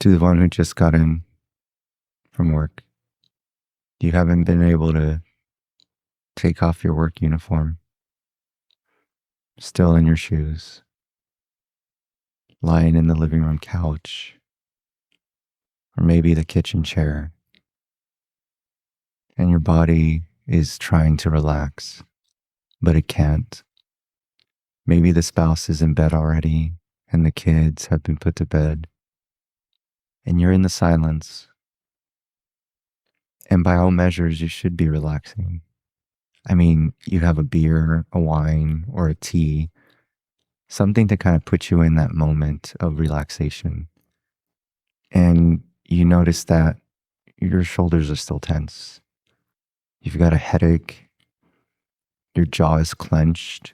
To the one who just got in from work, you haven't been able to take off your work uniform, still in your shoes, lying in the living room couch, or maybe the kitchen chair, and your body is trying to relax, but it can't. Maybe the spouse is in bed already, and the kids have been put to bed, and you're in the silence. And by all measures, you should be relaxing. I mean, you have a beer, a wine, or a tea, something to kind of put you in that moment of relaxation. And you notice that your shoulders are still tense. You've got a headache. Your jaw is clenched.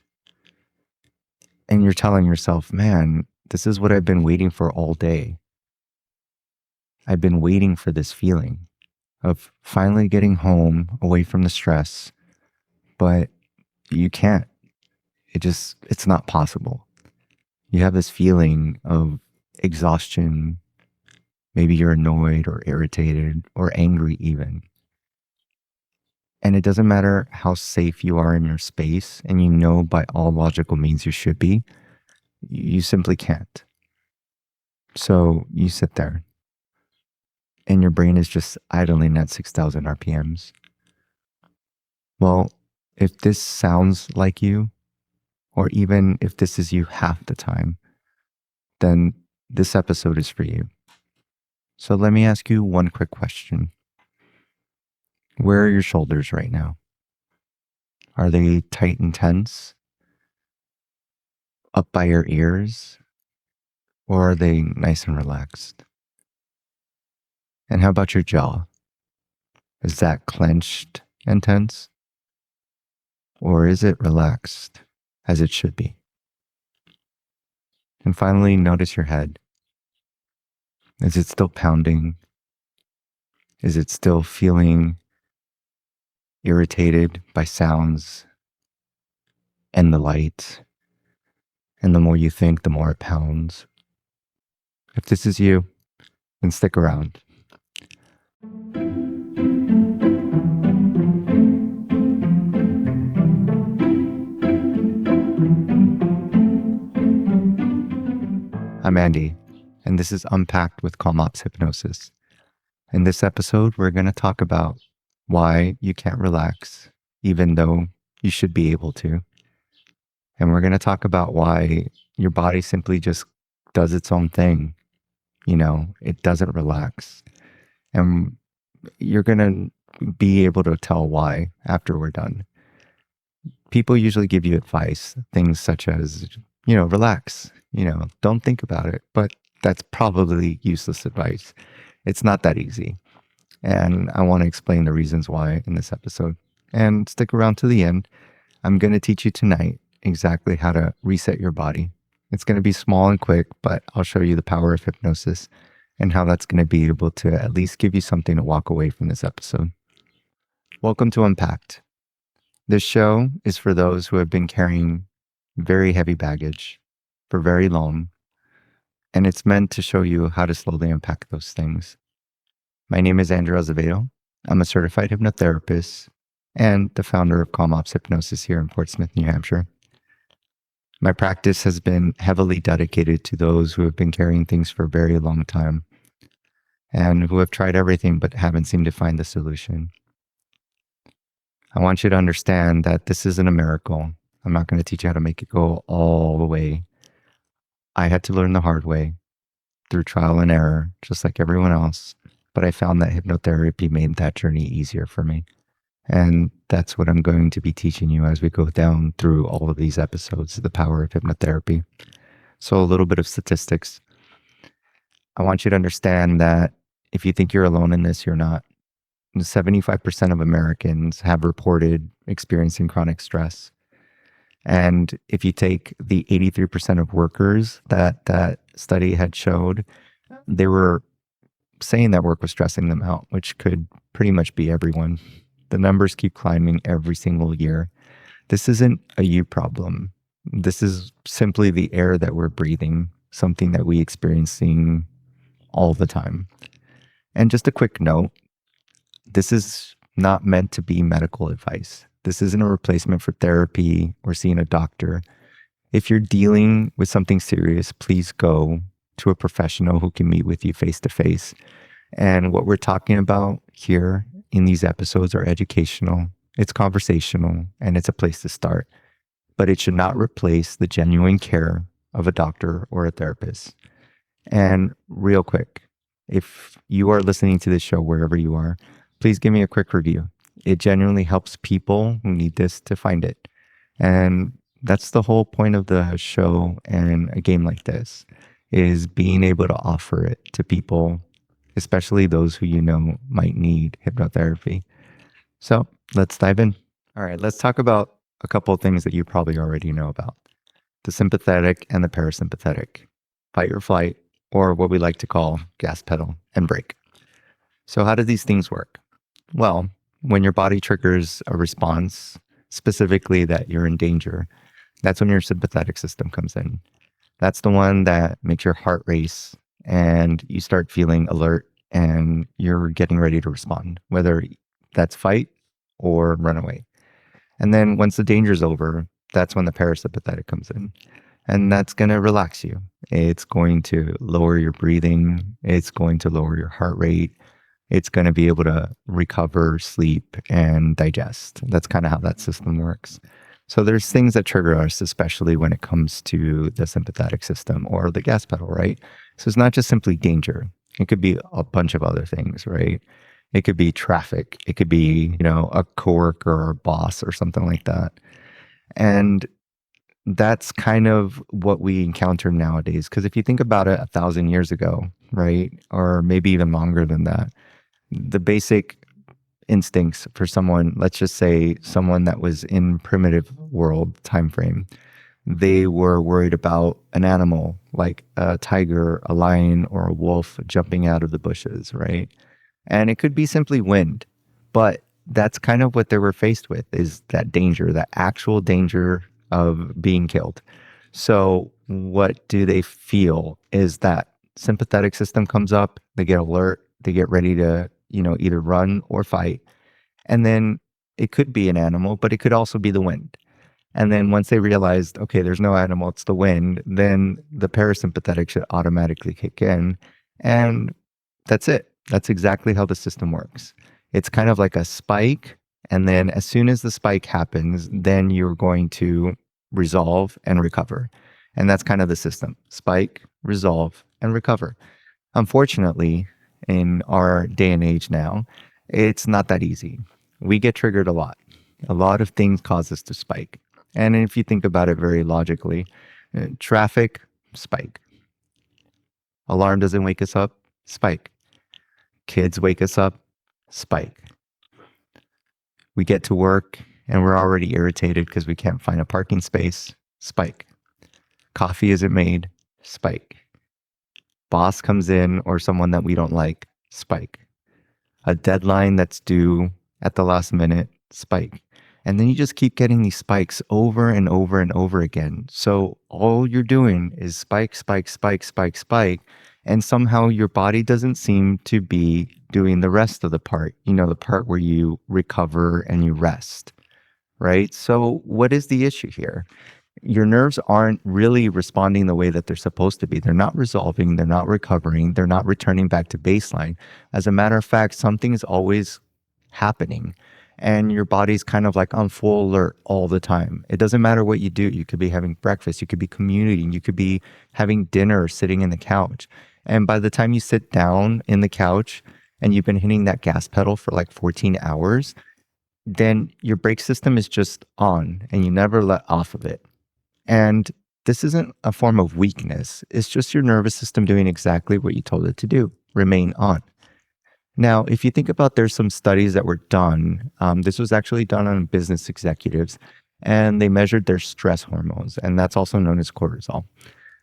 And you're telling yourself, man, this is what I've been waiting for all day. I've been waiting for this feeling of finally getting home away from the stress, but you can't. It's not possible. You have this feeling of exhaustion. Maybe you're annoyed or irritated or angry even. And it doesn't matter how safe you are in your space, and you know by all logical means you should be, you simply can't. So you sit there and your brain is just idling at 6,000 RPMs. Well, if this sounds like you, or even if this is you half the time, then this episode is for you. So let me ask you one quick question. Where are your shoulders right now? Are they tight and tense? Up by your ears? Or are they nice and relaxed? And how about your jaw? Is that clenched and tense? Or is it relaxed as it should be? And finally, notice your head. Is it still pounding? Is it still feeling irritated by sounds and the light? And the more you think, the more it pounds. If this is you, then stick around. I'm Andy, and this is Unpacked with Hypnosis. In this episode, we're going to talk about why you can't relax, even though you should be able to. And we're going to talk about why your body simply just does its own thing. It doesn't relax. And you're going to be able to tell why after we're done. People usually give you advice, things such as, relax, don't think about it. But that's probably useless advice. It's not that easy. And I want to explain the reasons why in this episode. And stick around to the end. I'm going to teach you tonight exactly how to reset your body. It's going to be small and quick, but I'll show you the power of hypnosis and how that's going to be able to at least give you something to walk away from this episode. Welcome to Unpacked. This show is for those who have been carrying very heavy baggage for very long, and it's meant to show you how to slowly unpack those things. My name is Azevedo. I'm a certified hypnotherapist and the founder of Calm Ops Hypnosis here in Portsmouth, New Hampshire. My practice has been heavily dedicated to those who have been carrying things for a very long time and who have tried everything but haven't seemed to find the solution. I want you to understand that this isn't a miracle. I'm not going to teach you how to make it go all the way. I had to learn the hard way through trial and error, just like everyone else. But I found that hypnotherapy made that journey easier for me. And that's what I'm going to be teaching you as we go down through all of these episodes, the power of hypnotherapy. So a little bit of statistics. I want you to understand that if you think you're alone in this, you're not. 75% of Americans have reported experiencing chronic stress. And if you take the 83% of workers that study had showed, they were saying that work was stressing them out, which could pretty much be everyone. The numbers keep climbing every single year. This isn't a you problem. This is simply the air that we're breathing, something that we experiencing all the time. And just a quick note, this is not meant to be medical advice. This isn't a replacement for therapy or seeing a doctor. If you're dealing with something serious, please go to a professional who can meet with you face to face. And what we're talking about here in these episodes are educational, it's conversational, and it's a place to start. But it should not replace the genuine care of a doctor or a therapist. And real quick, if you are listening to this show wherever you are, please give me a quick review. It genuinely helps people who need this to find it. And that's the whole point of the show and a game like this, is being able to offer it to people, especially those who you know might need hypnotherapy. So let's dive in. All right, let's talk about a couple of things that you probably already know about: the sympathetic and the parasympathetic, fight or flight, or what we like to call gas pedal and brake. So how do these things work? Well, when your body triggers a response, specifically that you're in danger, that's when your sympathetic system comes in. That's the one that makes your heart race and you start feeling alert and you're getting ready to respond, whether that's fight or run away. And then once the danger's over, that's when the parasympathetic comes in. And that's going to relax you. It's going to lower your breathing. It's going to lower your heart rate. It's going to be able to recover, sleep, and digest. That's kind of how that system works. So there's things that trigger us, especially when it comes to the sympathetic system or the gas pedal, right? So it's not just simply danger. It could be a bunch of other things, right? It could be traffic. It could be, a coworker or a boss or something like that. And that's kind of what we encounter nowadays. Because if you think about it 1,000 years ago, right, or maybe even longer than that, the basic instincts for someone, let's just say someone that was in primitive world time frame, they were worried about an animal like a tiger, a lion, or a wolf jumping out of the bushes, right? And it could be simply wind, but that's kind of what they were faced with, is that danger, that actual danger of being killed. So what do they feel is that sympathetic system comes up, they get alert, they get ready to, either run or fight. And then it could be an animal, but it could also be the wind. And then once they realized, okay, there's no animal, it's the wind, then the parasympathetic should automatically kick in. And that's it. That's exactly how the system works. It's kind of like a spike. And then as soon as the spike happens, then you're going to resolve and recover. And that's kind of the system: spike, resolve, and recover. Unfortunately, in our day and age now, it's not that easy. We get triggered a lot. A lot of things cause us to spike. And if you think about it very logically, traffic, spike. Alarm doesn't wake us up, spike. Kids wake us up, spike. We get to work and we're already irritated because we can't find a parking space, spike. Coffee isn't made, spike. Boss comes in or someone that we don't like, spike. A deadline that's due at the last minute, spike. And then you just keep getting these spikes over and over and over again. So all you're doing is spike, spike, spike, spike, spike. And somehow your body doesn't seem to be doing the rest of the part, the part where you recover and you rest, right? So what is the issue here? Your nerves aren't really responding the way that they're supposed to be. They're not resolving, they're not recovering, they're not returning back to baseline. As a matter of fact, something is always happening and your body's kind of like on full alert all the time. It doesn't matter what you do. You could be having breakfast, you could be commuting, you could be having dinner, sitting in the couch. And by the time you sit down in the couch and you've been hitting that gas pedal for like 14 hours, then your brake system is just on and you never let off of it. And this isn't a form of weakness. It's just your nervous system doing exactly what you told it to do: remain on. Now, if you think about, there's some studies that were done. This was actually done on business executives, and they measured their stress hormones, and that's also known as cortisol.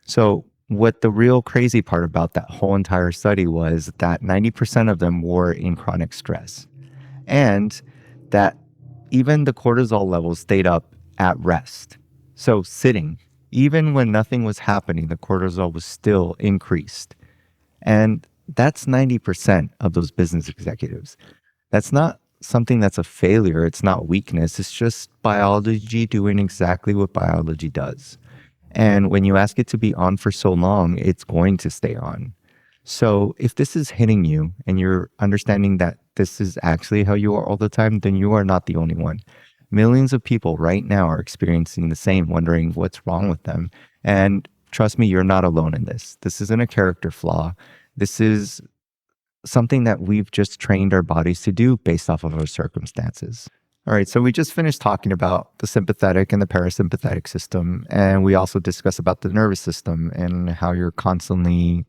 So what the real crazy part about that whole entire study was that 90% of them were in chronic stress, and that even the cortisol levels stayed up at rest. So sitting, even when nothing was happening, the cortisol was still increased. And That's 90% of those business executives. That's not something that's a failure. It's not weakness. It's just biology doing exactly what biology does. And when you ask it to be on for so long, it's going to stay on. So if this is hitting you and you're understanding that this is actually how you are all the time, then you are not the only one. Millions of people right now are experiencing the same, wondering what's wrong with them. And trust me, you're not alone in this. This isn't a character flaw. This is something that we've just trained our bodies to do based off of our circumstances. All right, so we just finished talking about the sympathetic and the parasympathetic system, and we also discussed about the nervous system and how you're constantly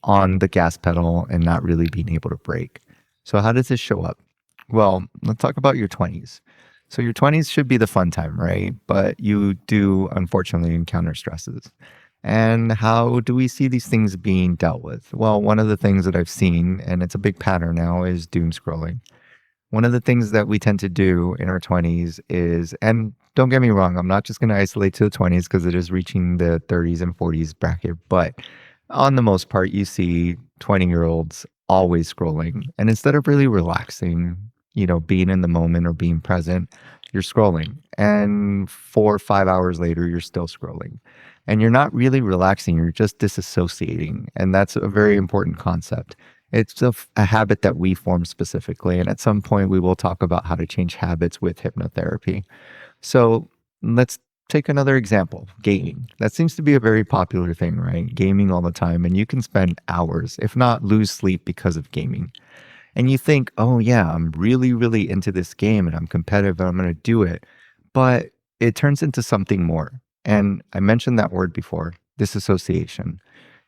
on the gas pedal and not really being able to brake. So how does this show up? Well, let's talk about your 20s. So your 20s should be the fun time, right? But you do unfortunately encounter stresses. And how do we see these things being dealt with? Well, one of the things that I've seen, and it's a big pattern now, is doom scrolling. One of the things that we tend to do in our 20s is, and don't get me wrong, I'm not just going to isolate to the 20s because it is reaching the 30s and 40s bracket, but on the most part, you see 20-year-olds always scrolling. And instead of really relaxing, being in the moment or being present, you're scrolling. And 4 or 5 hours later, you're still scrolling. And you're not really relaxing, you're just disassociating. And that's a very important concept. It's a habit that we form specifically. And at some point, we will talk about how to change habits with hypnotherapy. So let's take another example, gaming. That seems to be a very popular thing, right? Gaming all the time. And you can spend hours, if not lose sleep because of gaming. And you think, oh, yeah, I'm really, really into this game and I'm competitive and I'm going to do it. But it turns into something more. And I mentioned that word before, disassociation.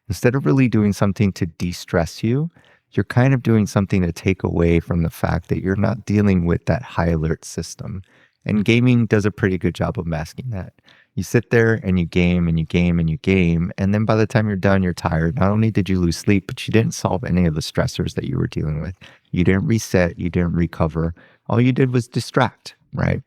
Instead of really doing something to de-stress you, you're kind of doing something to take away from the fact that you're not dealing with that high alert system. And gaming does a pretty good job of masking that. You sit there and you game and you game and you game. And then by the time you're done, you're tired. Not only did you lose sleep, but you didn't solve any of the stressors that you were dealing with. You didn't reset. You didn't recover. All you did was distract, right?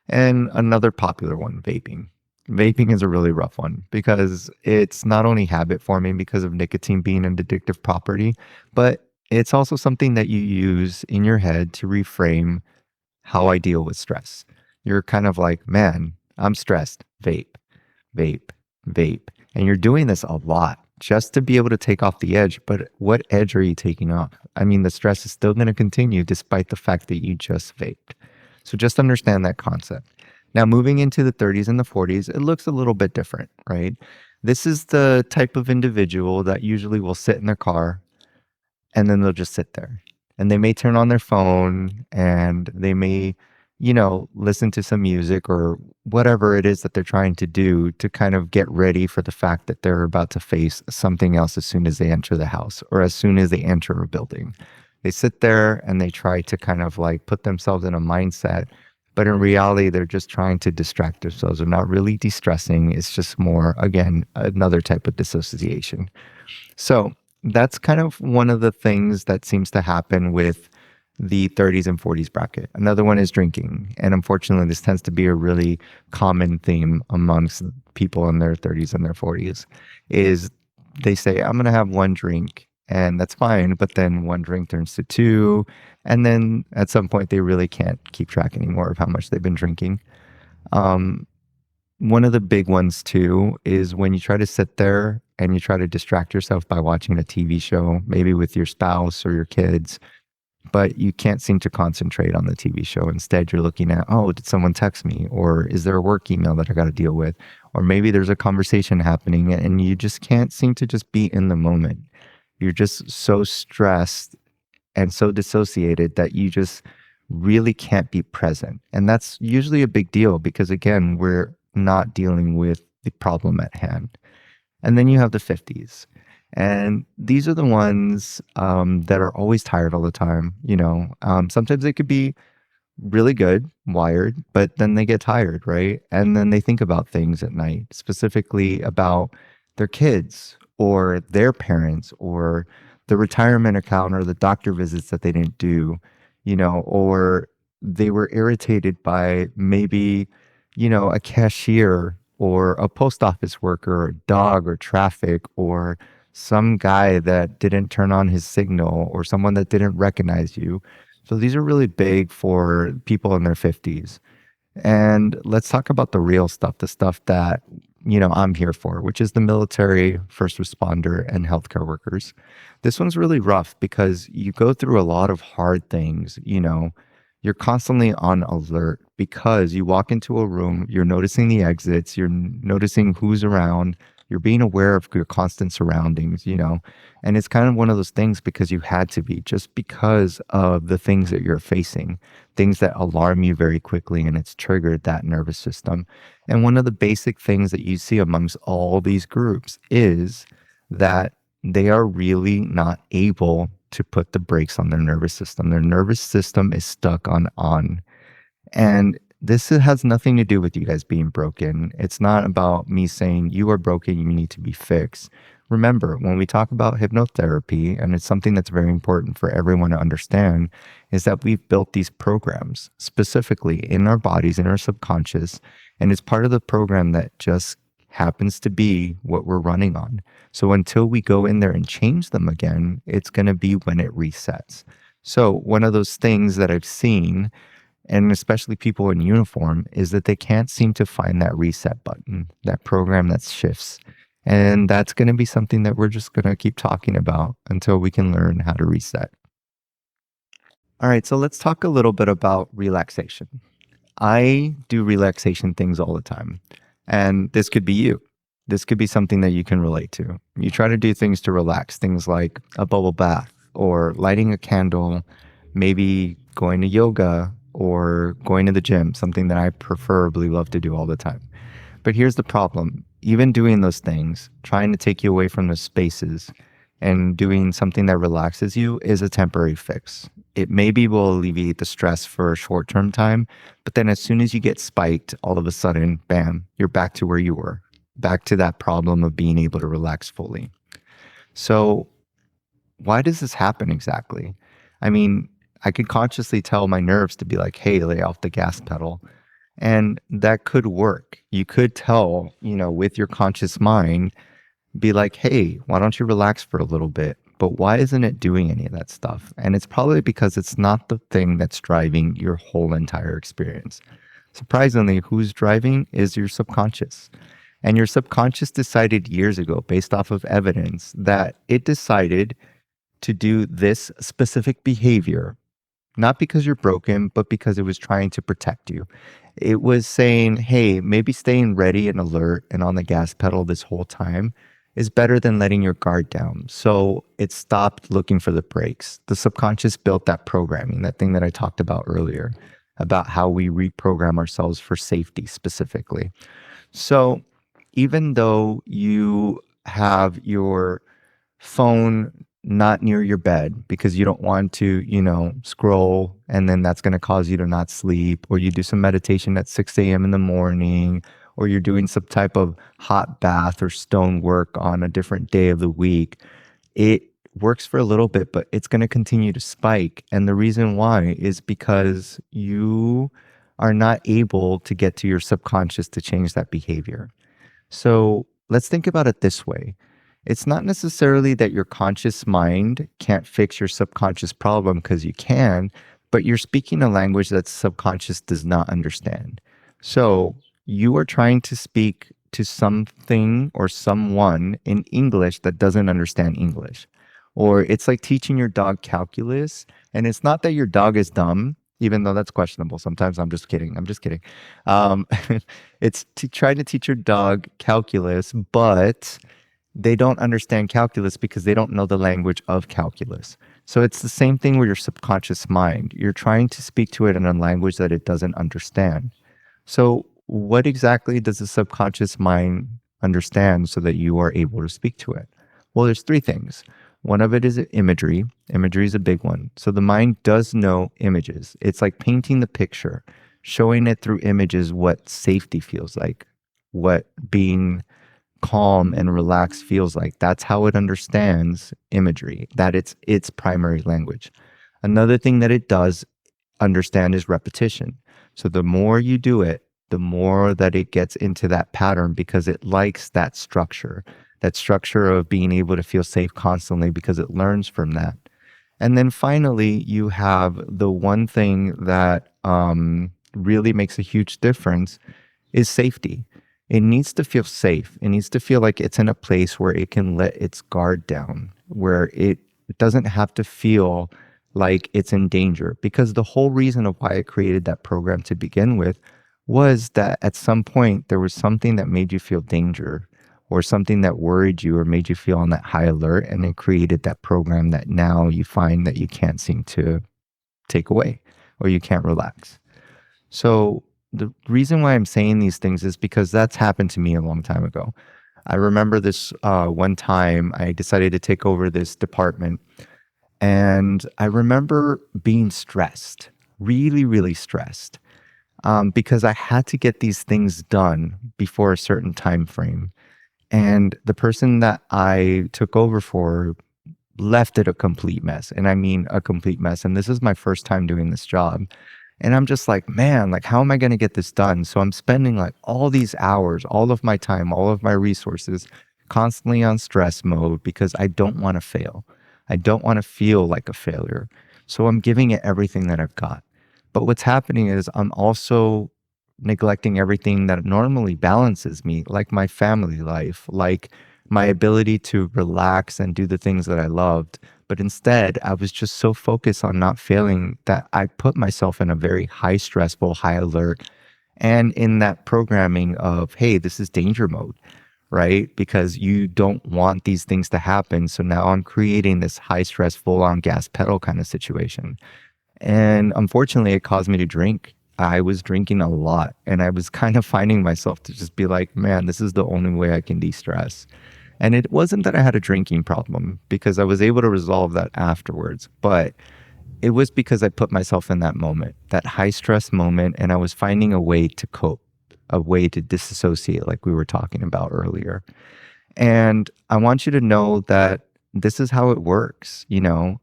And another popular one, vaping. Vaping is a really rough one because it's not only habit forming because of nicotine being an addictive property, but it's also something that you use in your head to reframe how I deal with stress. You're kind of like, man, I'm stressed. Vape, vape, vape. And you're doing this a lot just to be able to take off the edge. But what edge are you taking off? I mean, the stress is still going to continue despite the fact that you just vaped. So just understand that concept. Now, moving into the 30s and the 40s, it looks a little bit different, right? This is the type of individual that usually will sit in their car and then they'll just sit there. And they may turn on their phone and they may, listen to some music or whatever it is that they're trying to do to kind of get ready for the fact that they're about to face something else as soon as they enter the house or as soon as they enter a building. They sit there and they try to kind of like put themselves in a mindset. But in reality, they're just trying to distract themselves. They're not really de-stressing. It's just more, again, another type of dissociation. So that's kind of one of the things that seems to happen with the 30s and 40s bracket. Another one is drinking. And unfortunately, this tends to be a really common theme amongst people in their 30s and their 40s is they say, I'm going to have one drink and that's fine. But then one drink turns to two. And then at some point, they really can't keep track anymore of how much they've been drinking. Um, One of the big ones too is when you try to sit there and you try to distract yourself by watching a TV show, maybe with your spouse or your kids, but you can't seem to concentrate on the TV show. Instead, you're looking at, oh, did someone text me? Or is there a work email that I got to deal with? Or maybe there's a conversation happening and you just can't seem to just be in the moment. You're just so stressed and so dissociated that you just really can't be present. And that's usually a big deal because, again, we're not dealing with the problem at hand. And then you have the 50s. And these are the ones that are always tired all the time. Sometimes they could be really good, wired, but then they get tired, right? And then they think about things at night, specifically about their kids or their parents or the retirement account or the doctor visits that they didn't do, or they were irritated by maybe, a cashier or a post office worker or a dog or traffic or some guy that didn't turn on his signal, or someone that didn't recognize you. So these are really big for people in their 50s. And let's talk about the real stuff, the stuff that, I'm here for, which is the military, first responder, and healthcare workers. This one's really rough because you go through a lot of hard things. You're constantly on alert because you walk into a room, you're noticing the exits, you're noticing who's around, you're being aware of your constant surroundings. And it's kind of one of those things because you had to be, just because of the things that you're facing, things that alarm you very quickly, and it's triggered that nervous system. And one of the basic things that you see amongst all these groups is that they are really not able to put the brakes on their nervous system. Their nervous system is stuck on. And this has nothing to do with you guys being broken. It's not about me saying you are broken, you need to be fixed. Remember, when we talk about hypnotherapy, and it's something that's very important for everyone to understand, is that we've built these programs specifically in our bodies, in our subconscious, and it's part of the program that just happens to be what we're running on. So until we go in there and change them again, it's going to be when it resets. So one of those things that I've seen, and especially people in uniform, is that they can't seem to find that reset button, that program that shifts. And that's going to be something that we're just going to keep talking about until we can learn how to reset. All right, so let's talk a little bit about relaxation. I do relaxation things all the time, and this could be you. This could be something that you can relate to. You try to do things to relax, things like a bubble bath or lighting a candle, maybe going to yoga or going to the gym, something that I preferably love to do all the time. But here's the problem. Even doing those things, trying to take you away from those spaces and doing something that relaxes you is a temporary fix. It maybe will alleviate the stress for a short-term time, but then as soon as you get spiked, all of a sudden, bam, you're back to where you were, back to that problem of being able to relax fully. So why does this happen exactly? I mean, I could consciously tell my nerves to be like, hey, lay off the gas pedal. And that could work. You could tell, with your conscious mind, be like, hey, why don't you relax for a little bit? But why isn't it doing any of that stuff? And it's probably because it's not the thing that's driving your whole entire experience. Surprisingly, who's driving is your subconscious. And your subconscious decided years ago, based off of evidence, that it decided to do this specific behavior, not because you're broken, but because it was trying to protect you. It was saying, hey, maybe staying ready and alert and on the gas pedal this whole time is better than letting your guard down. So it stopped looking for the brakes. The subconscious built that programming, that thing that I talked about earlier, about how we reprogram ourselves for safety specifically. So even though you have your phone not near your bed because you don't want to, scroll, and then that's going to cause you to not sleep, or you do some meditation at 6 a.m. in the morning, or you're doing some type of hot bath or stone work on a different day of the week, it works for a little bit, but it's going to continue to spike. And the reason why is because you are not able to get to your subconscious to change that behavior. So let's think about it this way. It's not necessarily that your conscious mind can't fix your subconscious problem, because you can, but you're speaking a language that subconscious does not understand. So you are trying to speak to something or someone in English that doesn't understand English. Or it's like teaching your dog calculus. And it's not that your dog is dumb, even though that's questionable. Sometimes I'm just kidding. I'm just kidding. Um, it's to try to teach your dog calculus, but they don't understand calculus because they don't know the language of calculus. So it's the same thing with your subconscious mind. You're trying to speak to it in a language that it doesn't understand. So what exactly does the subconscious mind understand so that you are able to speak to it? Well, there's three things. One of it is imagery. Imagery is a big one. So the mind does know images. It's like painting the picture, showing it through images what safety feels like, what being calm and relaxed feels like. That's how it understands imagery, that it's its primary language. Another thing that it does understand is repetition. So the more you do it, the more that it gets into that pattern because it likes that structure. that structure of being able to feel safe constantly because it learns from that. And then finally, you have the one thing that really makes a huge difference is safety. It needs to feel safe. It needs to feel like it's in a place where it can let its guard down, where it doesn't have to feel like it's in danger. Because the whole reason of why I created that program to begin with was that at some point there was something that made you feel danger or something that worried you or made you feel on that high alert. And it created that program that now you find that you can't seem to take away or you can't relax. So the reason why I'm saying these things is because that's happened to me a long time ago. I remember this one time I decided to take over this department, and I remember being stressed, really, really stressed, because I had to get these things done before a certain time frame. And the person that I took over for left it a complete mess. And I mean a complete mess. And this is my first time doing this job. And I'm just like, man, like, how am I going to get this done? So I'm spending like all these hours, all of my time, all of my resources constantly on stress mode because I don't want to fail. I don't want to feel like a failure. So I'm giving it everything that I've got. But what's happening is I'm also neglecting everything that normally balances me, like my family life, like my ability to relax and do the things that I loved. But instead, I was just so focused on not failing that I put myself in a very high stressful, high alert, and in that programming of, hey, this is danger mode, right? Because you don't want these things to happen. So now I'm creating this high stress, full on gas pedal kind of situation. And unfortunately, it caused me to drink. I was drinking a lot, and I was kind of finding myself to just be like, man, this is the only way I can de-stress. And it wasn't that I had a drinking problem because I was able to resolve that afterwards, but it was because I put myself in that moment, that high stress moment, and I was finding a way to cope, a way to disassociate, like we were talking about earlier. And I want you to know that this is how it works, you know.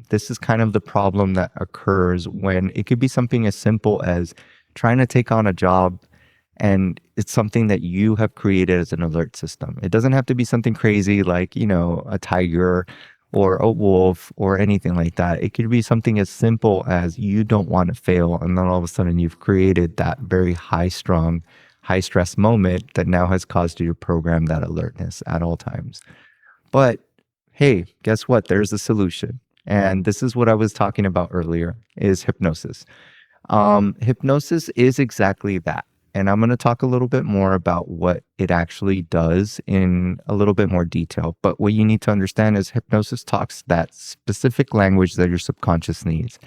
This is kind of the problem that occurs when it could be something as simple as trying to take on a job and it's something that you have created as an alert system. It doesn't have to be something crazy like, you know, a tiger or a wolf or anything like that. It could be something as simple as you don't want to fail. And then all of a sudden you've created that very high strung, high stress moment that now has caused you to program that alertness at all times. But hey, guess what? There's a solution. And this is what I was talking about earlier is hypnosis. Hypnosis is exactly that. And I'm going to talk a little bit more about what it actually does in a little bit more detail. But what you need to understand is hypnosis talks that specific language that your subconscious needs,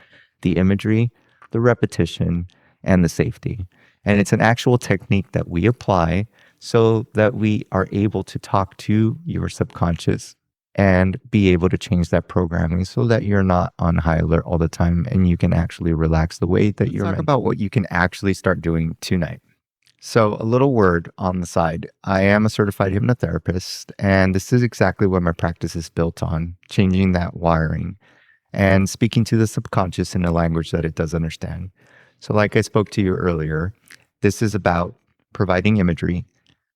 the imagery, the repetition, and the safety. And it's an actual technique that we apply so that we are able to talk to your subconscious and be able to change that programming so that you're not on high alert all the time and you can actually relax the way that you're meant. Talk about what you can actually start doing tonight. So a little word on the side. I am a certified hypnotherapist, and this is exactly what my practice is built on, changing that wiring and speaking to the subconscious in a language that it does understand. So like I spoke to you earlier, this is about providing imagery,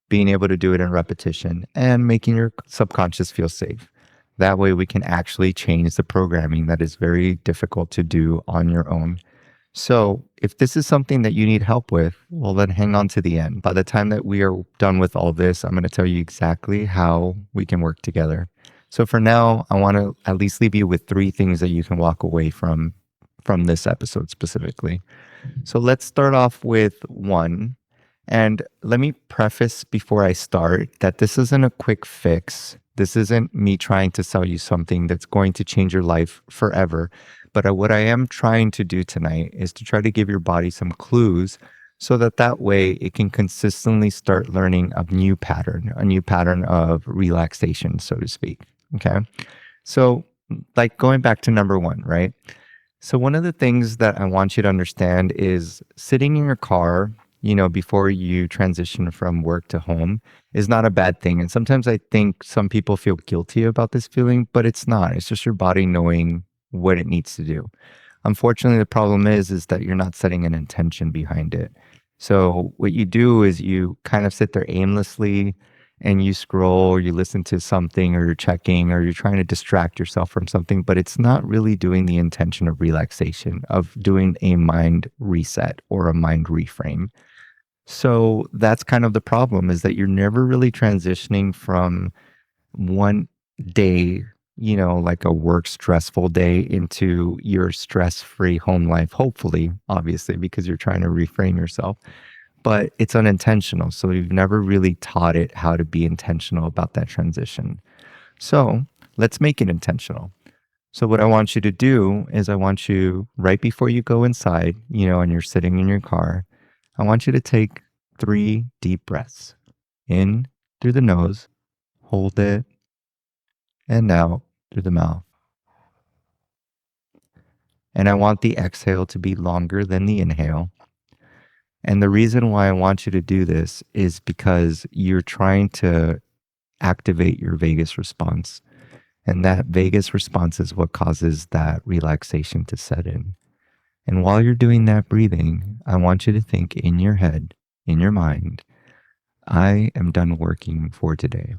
being able to do it in repetition, and making your subconscious feel safe. That way we can actually change the programming that is very difficult to do on your own. So if this is something that you need help with, well, then hang on to the end. By the time that we are done with all this, I'm going to tell you exactly how we can work together. So for now, I want to at least leave you with 3 things that you can walk away from this episode specifically. So let's start off with 1. And let me preface before I start that this isn't a quick fix. This isn't me trying to sell you something that's going to change your life forever. But what I am trying to do tonight is to try to give your body some clues so that that way it can consistently start learning a new pattern of relaxation, so to speak. Okay. So like going back to number 1, right? So one of the things that I want you to understand is sitting in your car, you know, before you transition from work to home is not a bad thing. And sometimes I think some people feel guilty about this feeling, but it's not. It's just your body knowing what it needs to do. Unfortunately, the problem is that you're not setting an intention behind it. So what you do is you kind of sit there aimlessly and you scroll or you listen to something or you're checking or you're trying to distract yourself from something, but it's not really doing the intention of relaxation, of doing a mind reset or a mind reframe. So that's kind of the problem, is that you're never really transitioning from one day, like a work stressful day, into your stress-free home life, hopefully, obviously, because you're trying to reframe yourself. But it's unintentional. So you've never really taught it how to be intentional about that transition. So let's make it intentional. So what I want you to do is, I want you, right before you go inside, and you're sitting in your car, I want you to take 3 deep breaths in through the nose, hold it, and out through the mouth. And I want the exhale to be longer than the inhale. And the reason why I want you to do this is because you're trying to activate your vagus response. And that vagus response is what causes that relaxation to set in. And while you're doing that breathing, I want you to think in your head, in your mind, I am done working for today.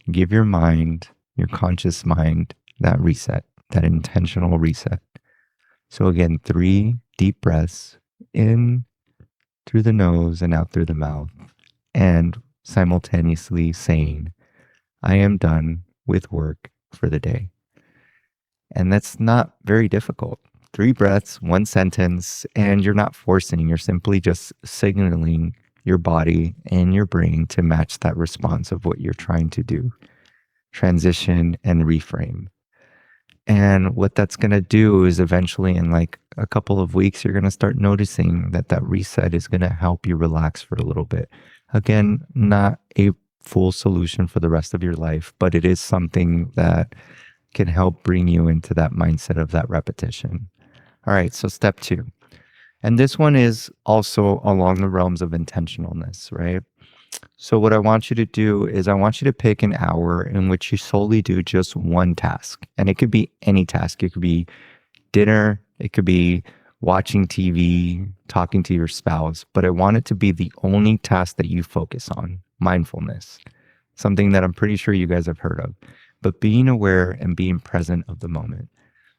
Give your mind, your conscious mind, that reset, that intentional reset. So again, 3 deep breaths in through the nose and out through the mouth, and simultaneously saying, I am done with work for the day. And that's not very difficult. 3 breaths, 1 sentence, and you're not forcing, you're simply just signaling your body and your brain to match that response of what you're trying to do. Transition and reframe. And what that's going to do is, eventually, in like a couple of weeks, you're going to start noticing that that reset is going to help you relax for a little bit. Again, not a full solution for the rest of your life, but it is something that can help bring you into that mindset of that repetition. All right, so step 2. And this one is also along the realms of intentionalness, right? So what I want you to do is, I want you to pick an hour in which you solely do just one task. And it could be any task. It could be dinner. It could be watching TV, talking to your spouse. But I want it to be the only task that you focus on. Mindfulness, something that I'm pretty sure you guys have heard of. But being aware and being present of the moment.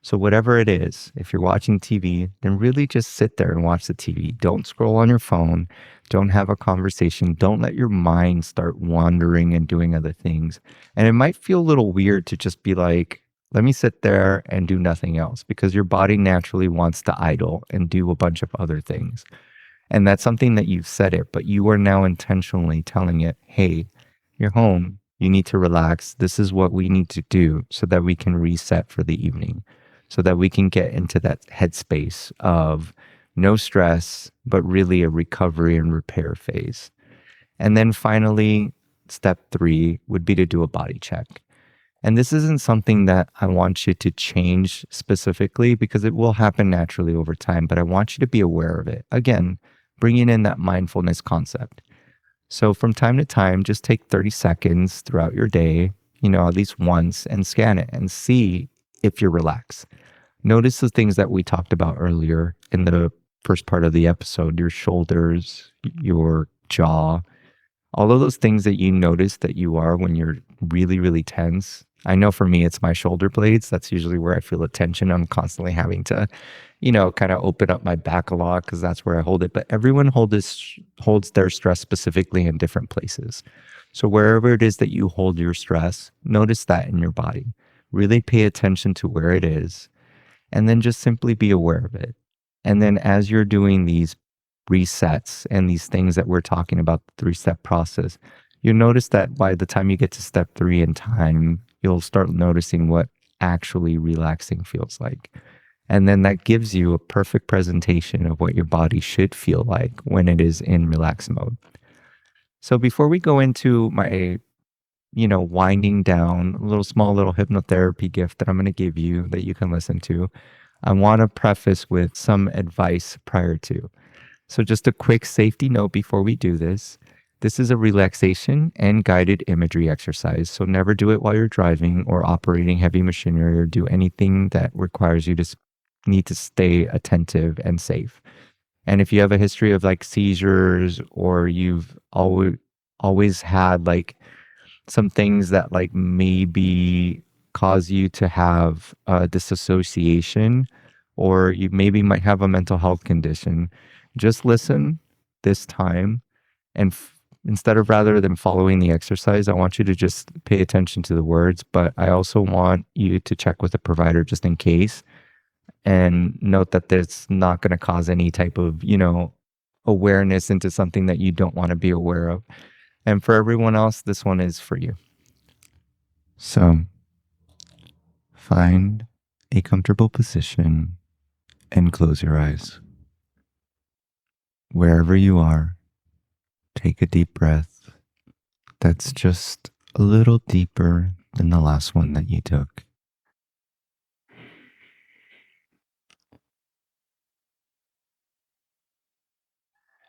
So whatever it is, if you're watching TV, then really just sit there and watch the TV. Don't scroll on your phone. Don't have a conversation. Don't let your mind start wandering and doing other things. And it might feel a little weird to just be like, let me sit there and do nothing else, because your body naturally wants to idle and do a bunch of other things. And that's something that you've said it, but you are now intentionally telling it, hey, you're home. You need to relax. This is what we need to do so that we can reset for the evening, so that we can get into that headspace of no stress, but really a recovery and repair phase. And then finally, step 3 would be to do a body check. And this isn't something that I want you to change specifically, because it will happen naturally over time, but I want you to be aware of it. Again, bringing in that mindfulness concept. So from time to time, just take 30 seconds throughout your day, at least once, and scan it and see if you're relaxed. Notice the things that we talked about earlier in the first part of the episode: your shoulders, your jaw, all of those things that you notice that you are when you're really, really tense. I know for me, it's my shoulder blades. That's usually where I feel the tension. I'm constantly having to, kind of open up my back a lot, because that's where I hold it. But everyone holds their stress specifically in different places. So wherever it is that you hold your stress, notice that in your body. Really pay attention to where it is, and then just simply be aware of it. And then as you're doing these resets and these things that we're talking about, the 3-step process, you'll notice that by the time you get to step 3 in time, you'll start noticing what actually relaxing feels like. And then that gives you a perfect presentation of what your body should feel like when it is in relax mode. So before we go into my, winding down, small little hypnotherapy gift that I'm going to give you that you can listen to, I want to preface with some advice prior to. So just a quick safety note before we do this. This is a relaxation and guided imagery exercise. So never do it while you're driving or operating heavy machinery, or do anything that requires you to need to stay attentive and safe. And if you have a history of like seizures, or you've always always had like some things that like maybe cause you to have dissociation, or you maybe might have a mental health condition, just listen this time. And instead of rather than following the exercise, I want you to just pay attention to the words. But I also want you to check with a provider just in case, and note that that's not going to cause any type of, awareness into something that you don't want to be aware of. And for everyone else, this one is for you. So find a comfortable position and close your eyes. Wherever you are, take a deep breath that's just a little deeper than the last one that you took.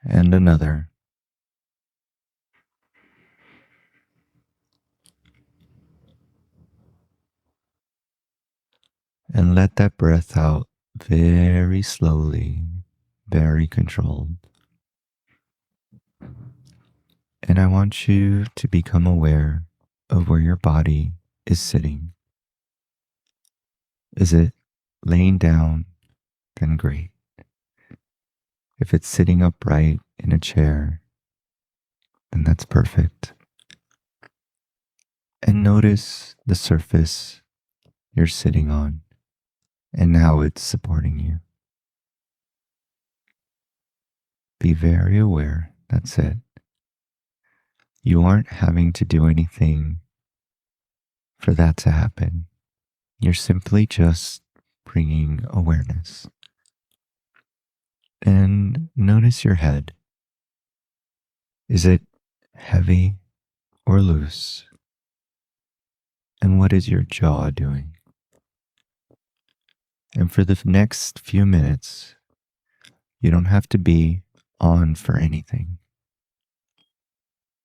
And another. And let that breath out very slowly, very controlled. And I want you to become aware of where your body is sitting. Is it laying down? Then great. If it's sitting upright in a chair, then that's perfect. And notice the surface you're sitting on and how it's supporting you. Be very aware, that's it. You aren't having to do anything for that to happen. You're simply just bringing awareness. And notice your head. Is it heavy or loose? And what is your jaw doing? And for the next few minutes, you don't have to be on for anything.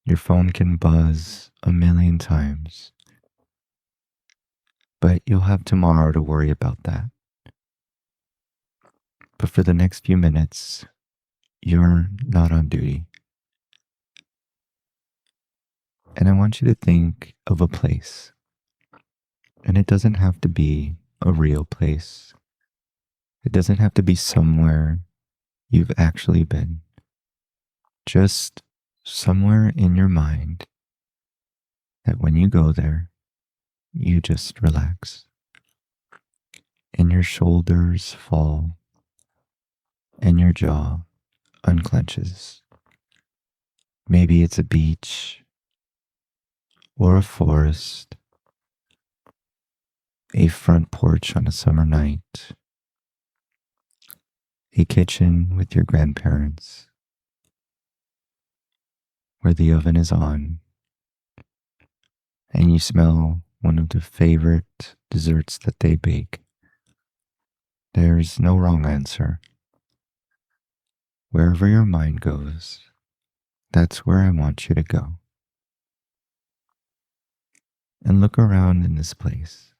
Your phone can buzz a million times, but you'll have tomorrow to worry about that. But for the next few minutes, you're not on duty. And I want you to think of a place. And it doesn't have to be a real place. It doesn't have to be somewhere you've actually been. Just somewhere in your mind that when you go there, you just relax. And your shoulders fall and your jaw unclenches. Maybe it's a beach or a forest, a front porch on a summer night, a kitchen with your grandparents where the oven is on and you smell one of the favorite desserts that they bake. There's no wrong answer. Wherever your mind goes, that's where I want you to go. And look around in this place.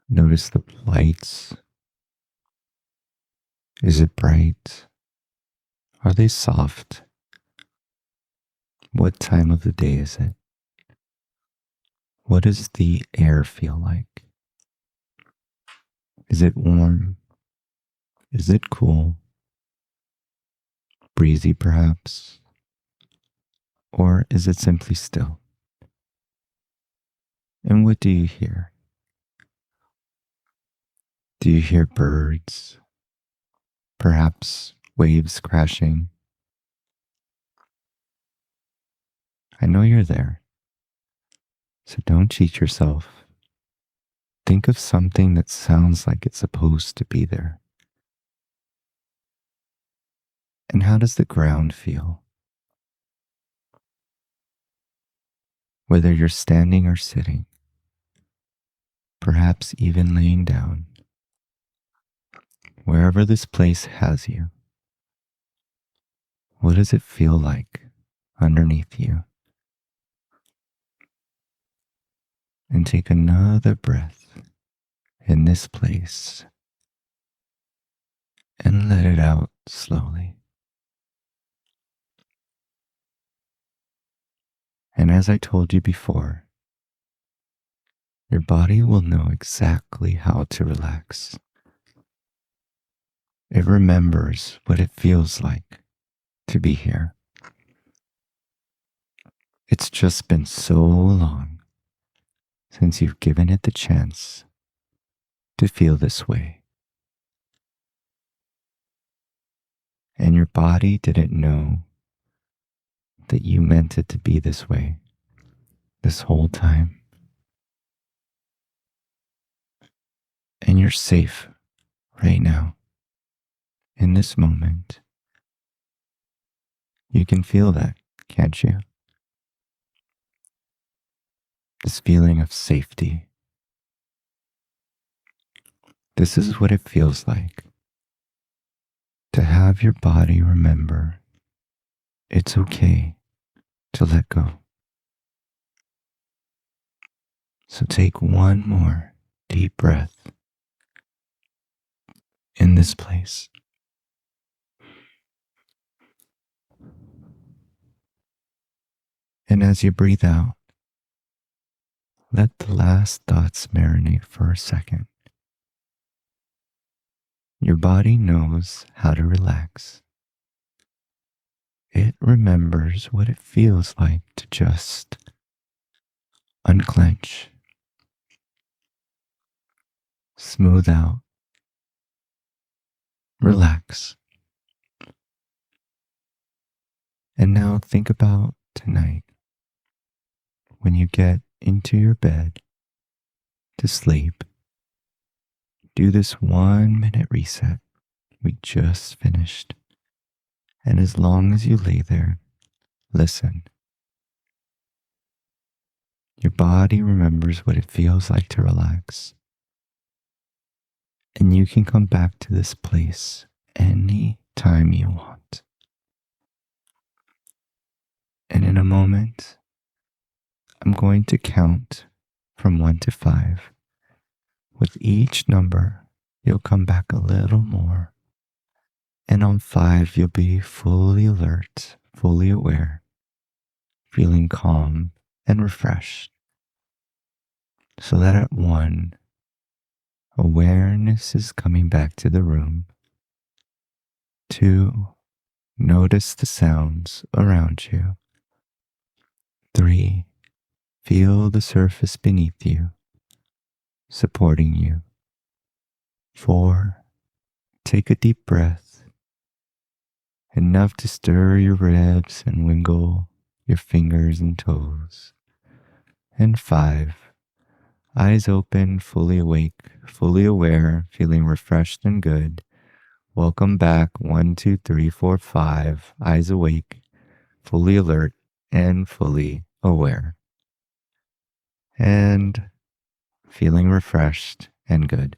Notice the lights. Is it bright? Are they soft? What time of the day is it? What does the air feel like? Is it warm? Is it cool? Breezy perhaps? Or is it simply still? And what do you hear? Do you hear birds? Perhaps waves crashing? I know you're there, so don't cheat yourself. Think of something that sounds like it's supposed to be there. And how does the ground feel? Whether you're standing or sitting, perhaps even laying down, wherever this place has you, what does it feel like underneath you? And take another breath in this place and let it out slowly. And as I told you before, your body will know exactly how to relax. It remembers what it feels like to be here. It's just been so long since you've given it the chance to feel this way. And your body didn't know that you meant it to be this way this whole time. And you're safe right now. In this moment, you can feel that, can't you? This feeling of safety. This is what it feels like to have your body remember it's okay to let go. So take one more deep breath in this place. And as you breathe out, let the last thoughts marinate for a second. Your body knows how to relax. It remembers what it feels like to just unclench, smooth out, relax. And now think about tonight when you get into your bed to sleep. Do this 1 minute reset we just finished. And as long as you lay there, listen. Your body remembers what it feels like to relax. And you can come back to this place any time you want. And in a moment, I'm going to count from 1 to 5. With each number, you'll come back a little more. And on 5, you'll be fully alert, fully aware, feeling calm and refreshed. So that at 1, awareness is coming back to the room. 2, notice the sounds around you. 3, feel the surface beneath you, supporting you. 4, take a deep breath, enough to stir your ribs and wiggle your fingers and toes. And 5, eyes open, fully awake, fully aware, feeling refreshed and good. Welcome back. 1, 2, 3, 4, 5, eyes awake, fully alert, and fully aware. And feeling refreshed and good.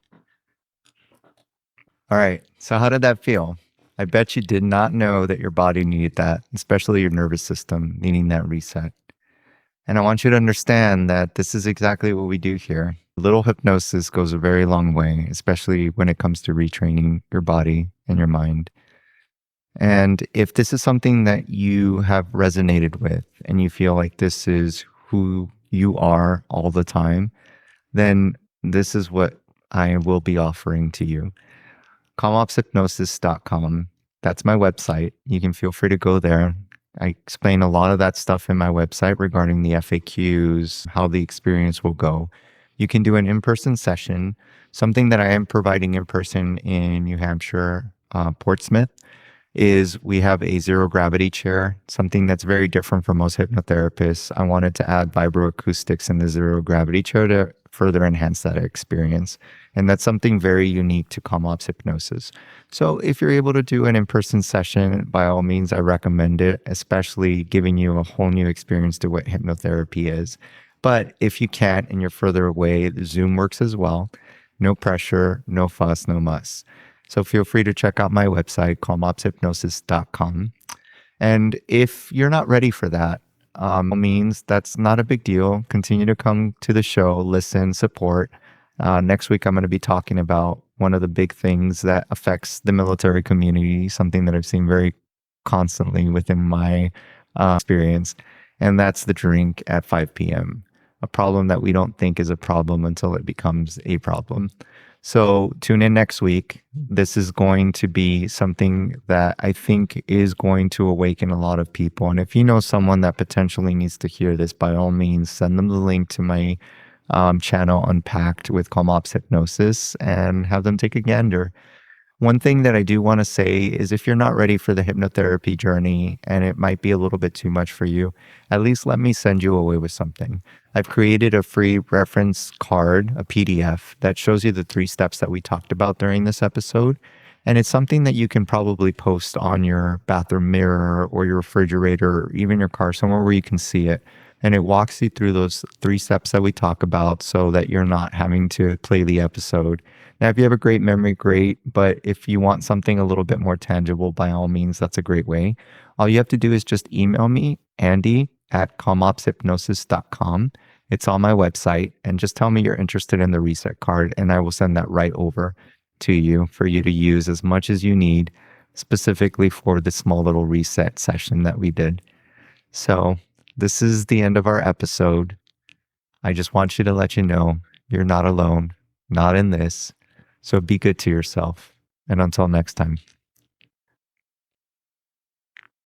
All right, so how did that feel? I bet you did not know that your body needed that, especially your nervous system needing that reset. And I want you to understand that this is exactly what we do here. A little hypnosis goes a very long way, especially when it comes to retraining your body and your mind. And if this is something that you have resonated with and you feel like this is who you are all the time, then this is what I will be offering to you. calmopshypnosis.com. That's my website. You can feel free to go there. I explain a lot of that stuff in my website regarding the FAQs, how the experience will go. You can do an in-person session, something that I am providing in person in New Hampshire, Portsmouth, is we have a zero gravity chair, something that's very different from most hypnotherapists. I wanted to add vibroacoustics in the zero gravity chair to further enhance that experience. And that's something very unique to Calm Ops Hypnosis. So if you're able to do an in-person session, by all means, I recommend it, especially giving you a whole new experience to what hypnotherapy is. But if you can't and you're further away, Zoom works as well. No pressure, no fuss, no muss. So feel free to check out my website, calmopshypnosis.com. And if you're not ready for that, means that's not a big deal. Continue to come to the show, listen, support. Next week, I'm going to be talking about one of the big things that affects the military community, something that I've seen very constantly within my experience. And that's the drink at 5 p.m., a problem that we don't think is a problem until it becomes a problem. So tune in next week. This is going to be something that I think is going to awaken a lot of people. And if you know someone that potentially needs to hear this, by all means, send them the link to my channel Unpacked with Calm Ops Hypnosis and have them take a gander. One thing that I do want to say is if you're not ready for the hypnotherapy journey and it might be a little bit too much for you, at least let me send you away with something. I've created a free reference card, a PDF, that shows you the 3 steps that we talked about during this episode. And it's something that you can probably post on your bathroom mirror or your refrigerator or even your car, somewhere where you can see it. And it walks you through those 3 steps that we talk about so that you're not having to play the episode. Now, if you have a great memory, great. But if you want something a little bit more tangible, by all means, that's a great way. All you have to do is just email me, andy@calmopshypnosis.com. It's on my website. And just tell me you're interested in the reset card, and I will send that right over to you for you to use as much as you need, specifically for the small little reset session that we did. So this is the end of our episode. I just want you to let you know you're not alone, not in this. So be good to yourself. And until next time.